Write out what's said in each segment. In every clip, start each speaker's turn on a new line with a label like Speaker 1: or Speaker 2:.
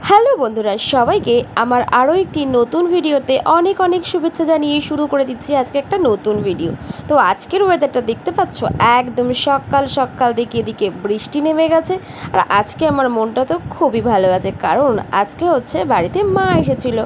Speaker 1: Hello বন্ধুরা, সবাইকে আমার আরও একটি নতুন ভিডিওতে অনেক অনেক শুভেচ্ছা জানিয়ে শুরু করে দিচ্ছি আজকে একটা নতুন ভিডিও। তো আজকের ওয়েদারটা দেখতে পাচ্ছ, একদম সকাল সকাল দিকে এদিকে বৃষ্টি নেমে গেছে। আর আজকে আমার মনটা তো খুবই ভালো আছে, কারণ আজকে হচ্ছে বাড়িতে মা এসেছিল।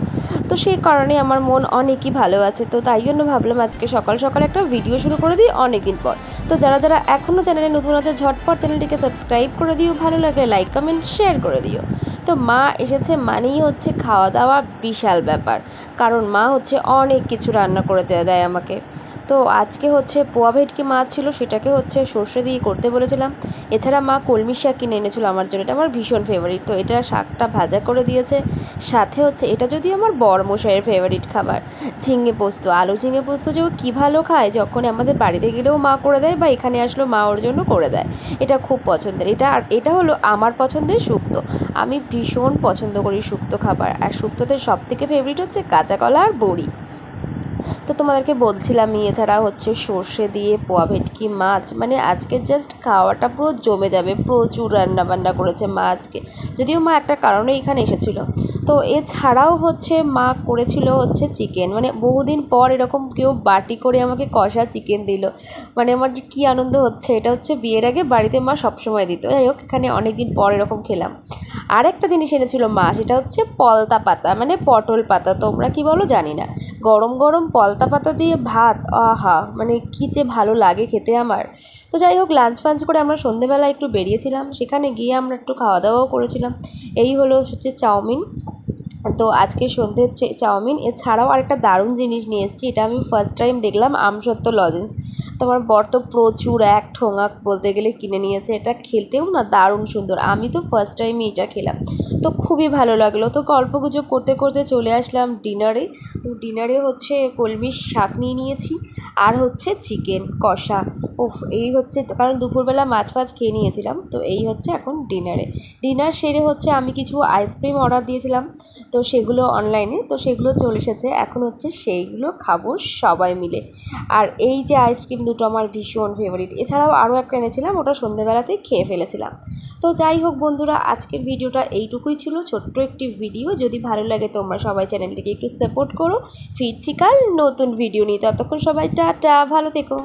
Speaker 1: তো সেই কারণে আমার মন অনেকই ভালো আছে। তো তাই জন্য ভাবলাম আজকে সকাল সকাল একটা ভিডিও শুরু করে দিই অনেক দিন পর। তো যারা যারা এখনও চ্যানেলে নতুন আছে ঝটপট চ্যানেলটিকে সাবস্ক্রাইব করে দিও, ভালো লাগলে লাইক কমেন্ট শেয়ার করে দিও। তো মা এসেছে মানেই হচ্ছে খাওয়া দাওয়া বিশাল ব্যাপার, কারণ মা হচ্ছে অনেক কিছু রান্না করে দেয় আমাকে। তো আজকে হচ্ছে পোয়া ভেটকি মাছ ছিল, সেটাকে হচ্ছে সর্ষে দিয়ে করতে বলেছিলাম। এছাড়া মা কলমি শাক কিনে এনেছিল আমার জন্য, এটা আমার ভীষণ ফেভারিট। তো এটা শাকটা ভাজা করে দিয়েছে। সাথে হচ্ছে এটা যদিও আমার বড়মশাইয়ের ফেভারিট খাবার, ঝিঙে পোস্ত, আলু ঝিঙে পোস্ত যে ও কী ভালো খায়। যখন আমাদের বাড়িতে গেলেও মা করে দেয়, বা এখানে আসলেও মা ওর জন্য করে দেয়। এটা খুব পছন্দের। এটা হলো আমার পছন্দের শুক্তো। আমি ভীষণ পছন্দ করি শুক্তো খাবার। আর শুক্তোতে সবথেকে ফেভারিট হচ্ছে কাঁচা কলা আর বড়ি। তো তোমাদেরকে বলছিলামই, এছাড়া হচ্ছে সর্ষে দিয়ে পোয়া ভেটকি মাছ, মানে আজকে জাস্ট খাওয়াটা পুরো জমে যাবে। প্রচুর রান্নাবান্না করেছে মা আজকে, যদিও মা একটা কারণে এখানে এসেছিল। তো এছাড়াও হচ্ছে মা করেছিল হচ্ছে চিকেন, মানে বহুদিন পর এরকম কেউ বাটি করে আমাকে কষা চিকেন দিল। মানে আমার যে কী আনন্দ হচ্ছে, এটা হচ্ছে বিয়ের আগে বাড়িতে মা সবসময় দিত। যাই হোক, এখানে অনেক দিন পর এরকম খেলাম। আর একটা জিনিস এনেছিল মা, সেটা হচ্ছে পলতা পাতা, মানে পটল পাতা, তোমরা কি বলো জানি না। গরম গরম পলতা পাতা দিয়ে ভাত, আহা, মানে কী যে ভালো লাগে খেতে আমার। তো যাই হোক, লাঞ্চ ফাঞ্চ করে আমরা সন্ধেবেলা একটু বেরিয়েছিলাম, সেখানে গিয়ে আমরা একটু খাওয়া দাওয়াও করেছিলাম। এই হলো হচ্ছে চাউমিন। তো আজকে সন্ধ্যের চাউমিন। এছাড়াও আরেকটা দারুণ জিনিস নিয়ে এসেছি, এটা আমি ফার্স্ট টাইম দেখলাম, আমসত্ত্ব লজেন্স। তোমার বর তো প্রচুর এক ঠোঙা বলতে গেলে কিনে নিয়েছে। এটা খেলতেও না দারুণ সুন্দর। আমি তো ফার্স্ট টাইমই এটা খেলাম, তো খুবই ভালো লাগলো। তো গল্পগুজব করতে করতে চলে আসলাম ডিনারে। তো ডিনারে হচ্ছে কলমির শাক নিয়ে নিয়েছি, আর হচ্ছে চিকেন কষা। উফ, এই হচ্ছে, কারণ দুপুরবেলা মাছ ফাছ খেয়ে নিয়েছিলাম। তো এই হচ্ছে এখন ডিনার সেরে হচ্ছে আমি কিছু আইসক্রিম অর্ডার দিয়েছিলাম, তো সেগুলো অনলাইনে, তো সেগুলো চলে এসেছে। এখন হচ্ছে সেইগুলো খাবো সবাই মিলে। আর এই যে আইসক্রিম দুটো আমার ভীষণ ফেভারিট। এছাড়াও আরও একটা এনেছিলাম, ওটা সন্ধ্যেবেলাতেই খেয়ে ফেলেছিলাম। তো যাই হোক বন্ধুরা, আজকের ভিডিওটা এইটুকুই ছিল, ছোট্ট একটি ভিডিও। যদি ভালো লাগে তোমরা সবাই চ্যানেলটিকে একটু সাপোর্ট করো। ফিরছি কাল নতুন ভিডিও নিয়ে। ততক্ষণ সবাই টাটা, ভালো থেকো।